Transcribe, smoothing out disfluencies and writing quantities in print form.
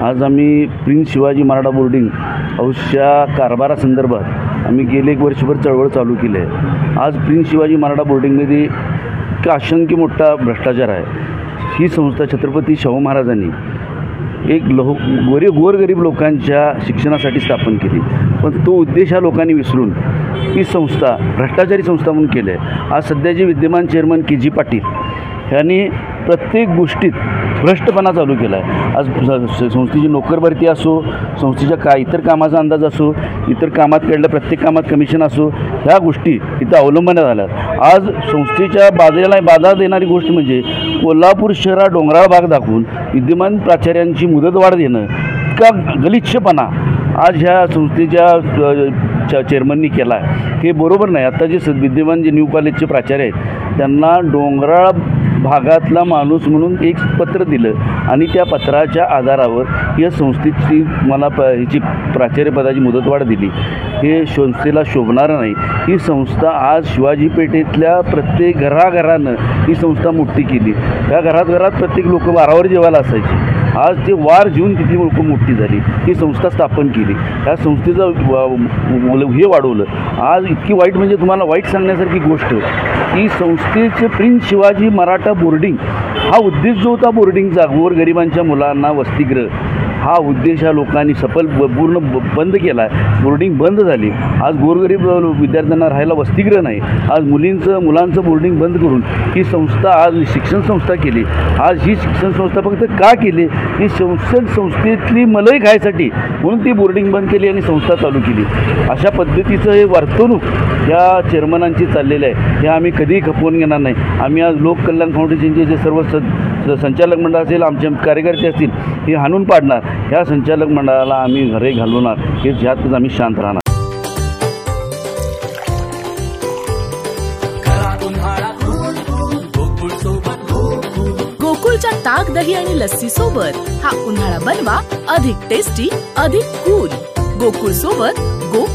आज आम्ही prince Shivaji Maratha boarding हाऊसच्या कारभारासंदर्भात आम्ही गेले 1 वर्षभर चळवळ चालू केली आहे। आज प्रिन्स शिवाजी मराठा बोर्डिंगमध्ये असंख्य मोठा भ्रष्टाचार आहे। ही संस्था छत्रपती शाहू महाराजांनी एक गोरगरीब लोकांच्या शिक्षणासाठी स्थापन केली, पण तो उद्देश ह्या लोकांनी विसरून ही संस्था भ्रष्टाचारी संस्था म्हणून केली आहे। आज सध्याचे विद्यमान चेअरमन के जी पाटील यांनी प्रत्येक गोष्टीत भ्रष्टपणा चालू केला आहे। आज संस्थेची नोकर भरती असो, संस्थेच्या इतर कामाचा अंदाज असो, इतर कामात काढलं प्रत्येक कामात कमिशन असो, ह्या गोष्टी इथं अवलंबण्यात आल्यात। आज संस्थेच्या बाधा देणारी गोष्ट म्हणजे कोल्हापूर शहरात डोंगराळ भाग दाखवून विद्यमान प्राचार्यांची मुदतवाढ देणं, इतका गलिच्छपणा आज ह्या संस्थेच्या चेअरमननी केला आहे। हे बरोबर नाही। आता जे विद्यमान जे न्यू कॉलेजचे प्राचार्य आहेत त्यांना डोंगराळ भागातला माणूस म्हणून एक पत्र दिलं आणि त्या पत्राच्या आधारावर या संस्थेची मला ह्याची प्राचार्यपदाची मुदतवाढ दिली। हे संस्थेला शोभणारं नाही। ही संस्था आज शिवाजी पेठेतल्या प्रत्येक घराघरानं ही संस्था मोठी केली। त्या घरात प्रत्येक लोक वारावर जेवायला असायची। आज ते वार जेवून किती लोक मोठी झाली, ही संस्था स्थापन केली। त्या संस्थेचं हे वाढवलं। आज इतकी वाईट म्हणजे तुम्हाला वाईट सांगण्यासारखी गोष्ट की संस्थेचे प्रिन्स शिवाजी मराठा बोर्डिंग हा उद्देश जो होता बोर्डिंगचा, गोरगरिबांच्या मुलांना वसतिगृह, हा उद्देश ह्या लोकांनी पूर्ण बंद केला आहे। बोर्डिंग बंद झाली। आज गोरगरीब विद्यार्थ्यांना राहायला वसतिगृह नाही। आज मुलांचं बोर्डिंग बंद करून ही संस्था आज शिक्षण संस्था केली। आज ही शिक्षण संस्था फक्त का केली? ही संस्थेतली मलई खायसाठी म्हणून ती बोर्डिंग बंद केली आणि संस्था चालू केली। अशा पद्धतीचं हे वर्तणूक या चेअरमनांची चाललेलं आहे। हे आम्ही कधीही खपवून घेणार नाही। आम्ही आज लोककल्याण फाउंडेशनचे जे सर्व संचालक मंडळ असेल, आमचे कार्यकर्ते असतील, हे हाणून पाडणार। ह्या संचालक मंडळाला आम्ही घरे घालवणार। हे ह्यातच आम्ही शांत राहणार। गोकुळच्या ताक, दही आणि लस्सी सोबत हा उन्हाळा बनवा अधिक टेस्टी, अधिक कूल। गोकुळ सोबत गो